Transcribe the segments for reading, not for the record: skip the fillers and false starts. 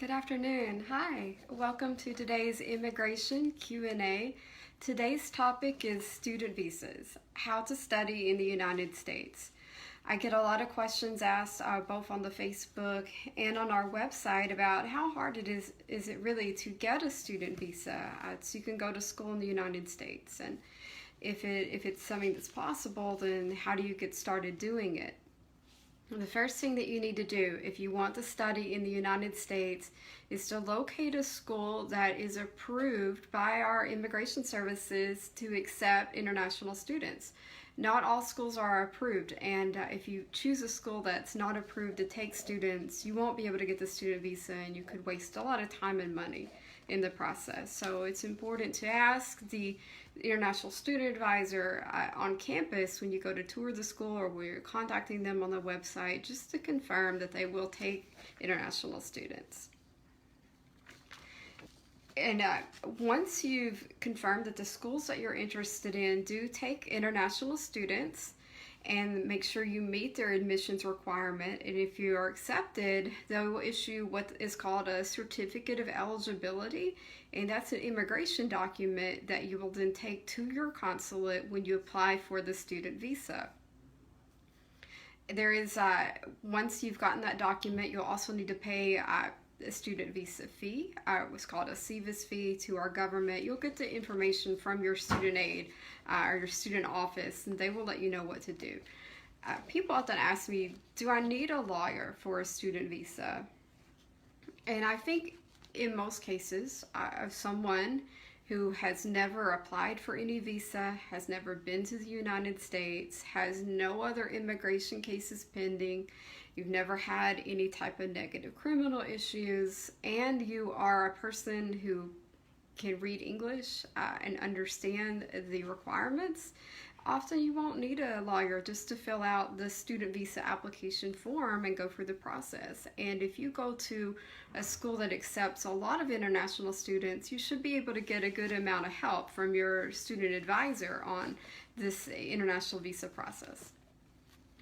Good afternoon. Hi. Welcome to today's immigration Q&A. Today's topic is student visas, how to study in the United States. I get a lot of questions asked both on the Facebook and on our website about how hard is it really to get a student visa so you can go to school in the United States, and if it's something that's possible, then how do you get started doing it? The first thing that you need to do if you want to study in the United States is to locate a school that is approved by our immigration services to accept international students. Not all schools are approved, and if you choose a school that's not approved to take students, you won't be able to get the student visa, and you could waste a lot of time and money in the process. So it's important to ask the international student advisor on campus when you go to tour the school or when you're contacting them on the website, just to confirm that they will take international students. And once you've confirmed that the schools that you're interested in do take international students, and make sure you meet their admissions requirement, and if you are accepted, they will issue what is called a certificate of eligibility, and that's an immigration document that you will then take to your consulate when you apply for the student visa. There is, once you've gotten that document, you'll also need to pay a student visa fee. What's called a SEVIS fee to our government. You'll get the information from your student aid or your student office, and they will let you know what to do. People often ask me, do I need a lawyer for a student visa? And I think in most cases, someone who has never applied for any visa, has never been to the United States, has no other immigration cases pending, you've never had any type of negative criminal issues, and you are a person who can read English and understand the requirements, often you won't need a lawyer just to fill out the student visa application form and go through the process. And if you go to a school that accepts a lot of international students, you should be able to get a good amount of help from your student advisor on this international visa process.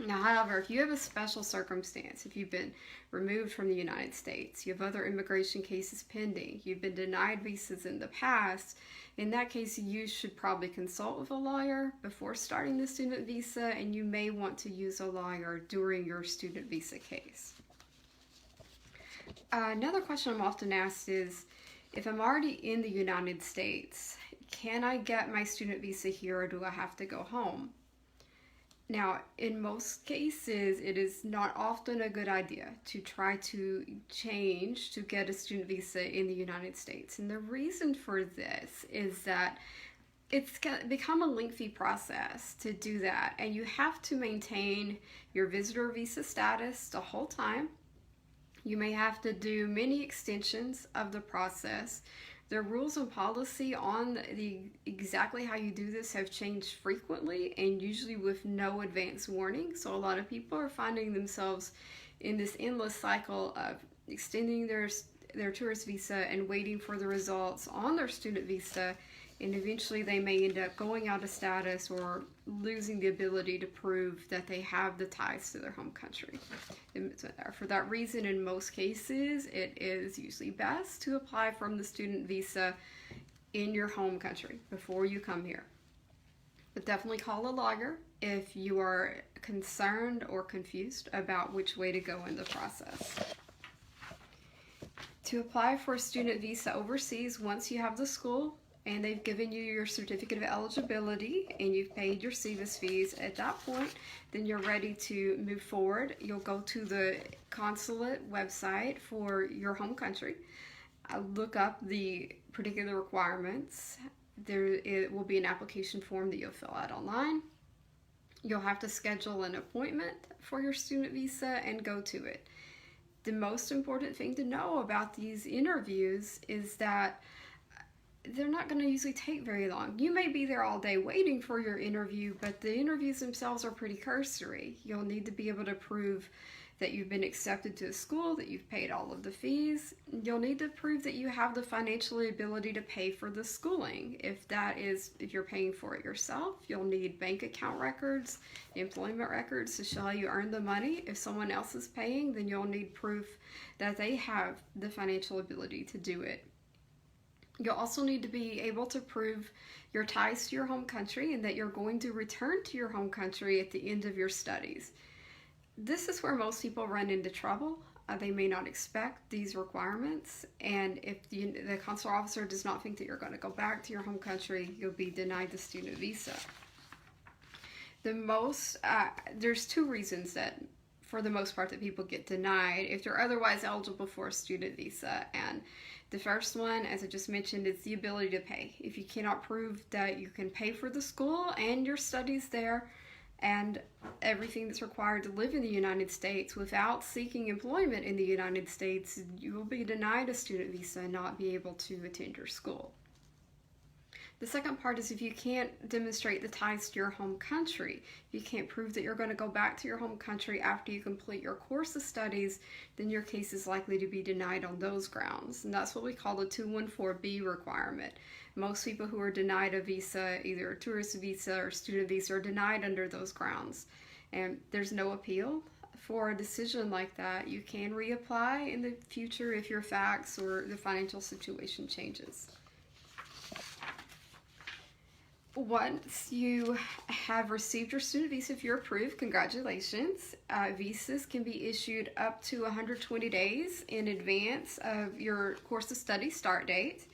Now, however, if you have a special circumstance, if you've been removed from the United States, you have other immigration cases pending, you've been denied visas in the past, in that case, you should probably consult with a lawyer before starting the student visa, and you may want to use a lawyer during your student visa case. Another question I'm often asked is, if I'm already in the United States, can I get my student visa here, or do I have to go home? Now, in most cases, it is not often a good idea to try to change to get a student visa in the United States. And the reason for this is that it's become a lengthy process to do that. And you have to maintain your visitor visa status the whole time. You may have to do many extensions of the process. The rules and policy on exactly how you do this have changed frequently, and usually with no advance warning. So a lot of people are finding themselves in this endless cycle of extending their tourist visa and waiting for the results on their student visa, and eventually they may end up going out of status or losing the ability to prove that they have the ties to their home country. And for that reason, in most cases, it is usually best to apply from the student visa in your home country before you come here. But definitely call a lawyer if you are concerned or confused about which way to go in the process. To apply for a student visa overseas, once you have the school and they've given you your certificate of eligibility and you've paid your SEVIS fees, at that point, then you're ready to move forward. You'll go to the consulate website for your home country, look up the particular requirements. It will be an application form that you'll fill out online. You'll have to schedule an appointment for your student visa and go to it. The most important thing to know about these interviews is that they're not going to usually take very long. You may be there all day waiting for your interview, but the interviews themselves are pretty cursory. You'll need to be able to prove that you've been accepted to a school, that you've paid all of the fees. You'll need to prove that you have the financial ability to pay for the schooling. If you're paying for it yourself, you'll need bank account records, employment records to show how you earned the money. If someone else is paying, then you'll need proof that they have the financial ability to do it. You'll also need to be able to prove your ties to your home country and that you're going to return to your home country at the end of your studies. This is where most people run into trouble. They may not expect these requirements, and if the consular officer does not think that you're going to go back to your home country, you'll be denied the student visa. There's two reasons that, for the most part, that people get denied if they're otherwise eligible for a student visa. And the first one, as I just mentioned, is the ability to pay. If you cannot prove that you can pay for the school and your studies there, and everything that's required to live in the United States without seeking employment in the United States, you will be denied a student visa and not be able to attend your school. The second part is if you can't demonstrate the ties to your home country, if you can't prove that you're going to go back to your home country after you complete your course of studies, then your case is likely to be denied on those grounds. And that's what we call the 214B requirement. Most people who are denied a visa, either a tourist visa or student visa, are denied under those grounds. And there's no appeal for a decision like that. You can reapply in the future if your facts or the financial situation changes. Once you have received your student visa, if you're approved, congratulations. Visas can be issued up to 120 days in advance of your course of study start date,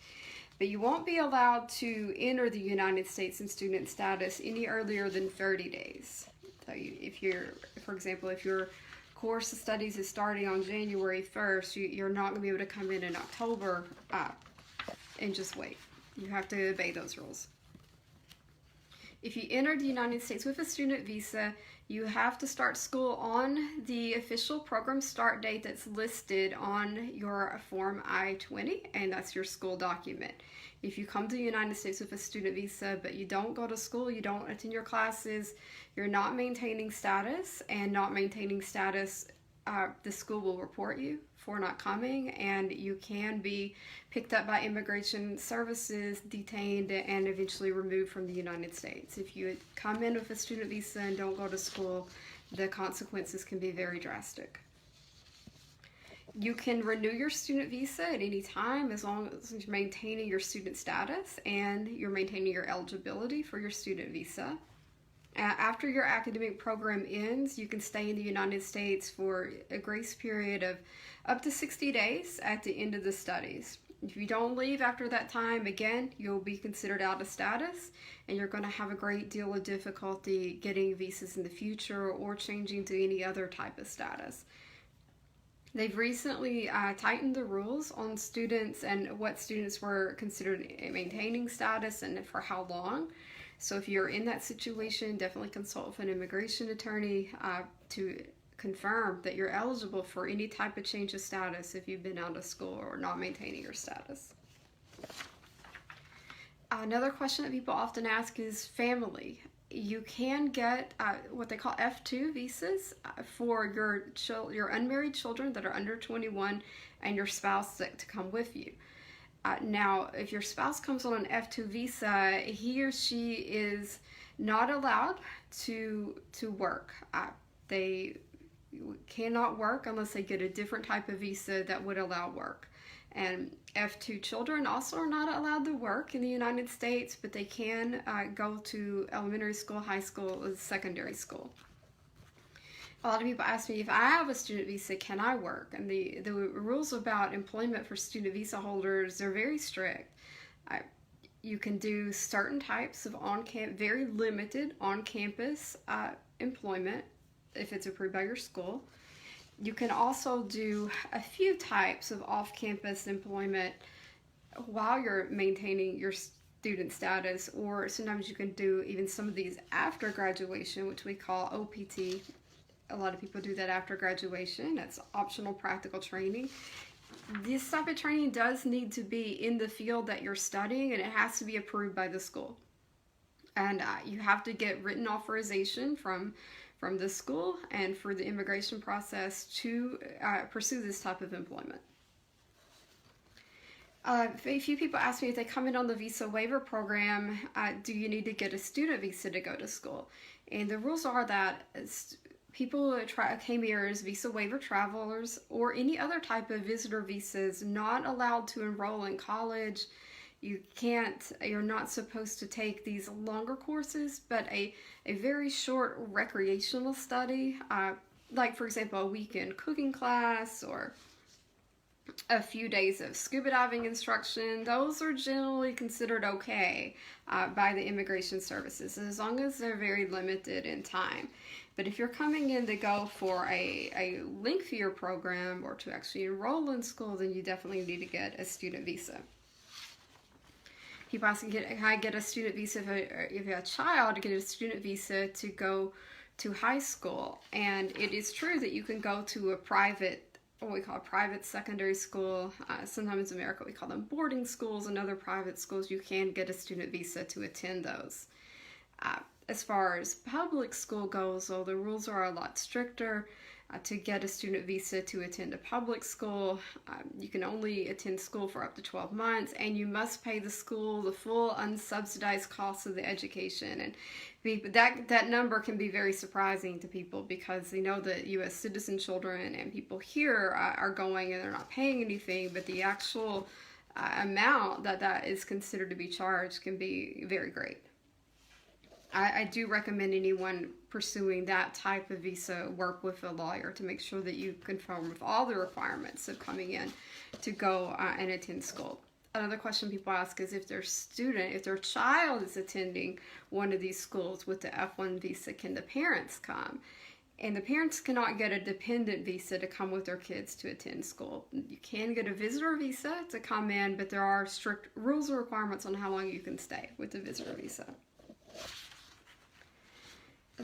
but you won't be allowed to enter the United States in student status any earlier than 30 days. So for example, if your course of studies is starting on January 1st, you're not going to be able to come in October and just wait. You have to obey those rules. If you enter the United States with a student visa, you have to start school on the official program start date that's listed on your Form I-20, and that's your school document. If you come to the United States with a student visa, but you don't go to school, you don't attend your classes, you're not maintaining status, the school will report you for not coming, and you can be picked up by immigration services, detained, and eventually removed from the United States. If you come in with a student visa and don't go to school, the consequences can be very drastic. You can renew your student visa at any time as long as you're maintaining your student status and you're maintaining your eligibility for your student visa. After your academic program ends, you can stay in the United States for a grace period of up to 60 days at the end of the studies. If you don't leave after that time, again, you'll be considered out of status, and you're going to have a great deal of difficulty getting visas in the future or changing to any other type of status. They've recently tightened the rules on students and what students were considered maintaining status and for how long. So if you're in that situation, definitely consult with an immigration attorney to confirm that you're eligible for any type of change of status if you've been out of school or not maintaining your status. Another question that people often ask is family. You can get what they call F2 visas for your unmarried children that are under 21 and your spouse to come with you. Now, if your spouse comes on an F2 visa, he or she is not allowed to work. They cannot work unless they get a different type of visa that would allow work. And F2 children also are not allowed to work in the United States, but they can go to elementary school, high school, or secondary school. A lot of people ask me, if I have a student visa, can I work? And the rules about employment for student visa holders are very strict. You can do certain types of very limited on-campus employment if it's approved by your school. You can also do a few types of off-campus employment while you're maintaining your student status, or sometimes you can do even some of these after graduation, which we call OPT. A lot of people do that after graduation. That's optional practical training. This type of training does need to be in the field that you're studying, and it has to be approved by the school. And you have to get written authorization from the school and for the immigration process to pursue this type of employment. A few people ask me if they come in on the visa waiver program, do you need to get a student visa to go to school? And the rules are that people came here as visa waiver travelers or any other type of visitor visas, not allowed to enroll in college. You're not supposed to take these longer courses, but a very short recreational study, like for example, a weekend cooking class or a few days of scuba diving instruction, those are generally considered okay by the immigration services, as long as they're very limited in time. But if you're coming in to go for a lengthier program or to actually enroll in school, then you definitely need to get a student visa. People ask, can I get a student visa if you're a child, to get a student visa to go to high school? And it is true that you can go to a private, what we call a private secondary school. Sometimes in America we call them boarding schools, and other private schools. You can get a student visa to attend those. As far as public school goes, though, the rules are a lot stricter. To get a student visa to attend a public school, you can only attend school for up to 12 months, and you must pay the school the full unsubsidized cost of the education. And that number can be very surprising to people, because they know that U.S. citizen children and people here are going and they're not paying anything, but the actual amount that is considered to be charged can be very great. I do recommend anyone pursuing that type of visa work with a lawyer to make sure that you conform with all the requirements of coming in to go and attend school. Another question people ask is if their child is attending one of these schools with the F1 visa, can the parents come? And the parents cannot get a dependent visa to come with their kids to attend school. You can get a visitor visa to come in, but there are strict rules and requirements on how long you can stay with the visitor visa.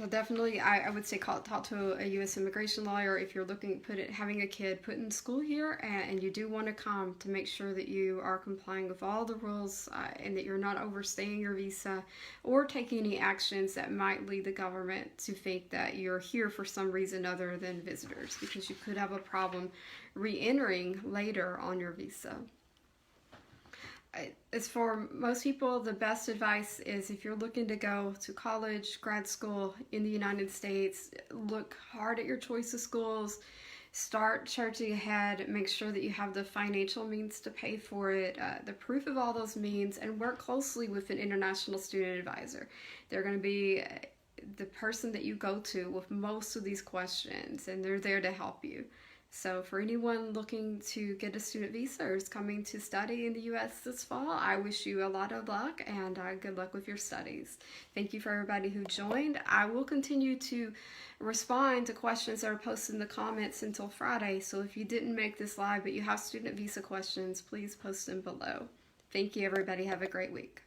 Definitely, I would say talk to a U.S. immigration lawyer if you're looking having a kid put in school here, and you do want to come, to make sure that you are complying with all the rules and that you're not overstaying your visa or taking any actions that might lead the government to think that you're here for some reason other than visitors, because you could have a problem re-entering later on your visa. As for most people, the best advice is, if you're looking to go to college, grad school in the United States, look hard at your choice of schools, start searching ahead, make sure that you have the financial means to pay for it, the proof of all those means, and work closely with an international student advisor. They're going to be the person that you go to with most of these questions, and they're there to help you. So for anyone looking to get a student visa or is coming to study in the U.S. this fall, I wish you a lot of luck, and good luck with your studies. Thank you for everybody who joined. I will continue to respond to questions that are posted in the comments until Friday. So if you didn't make this live but you have student visa questions, please post them below. Thank you, everybody. Have a great week.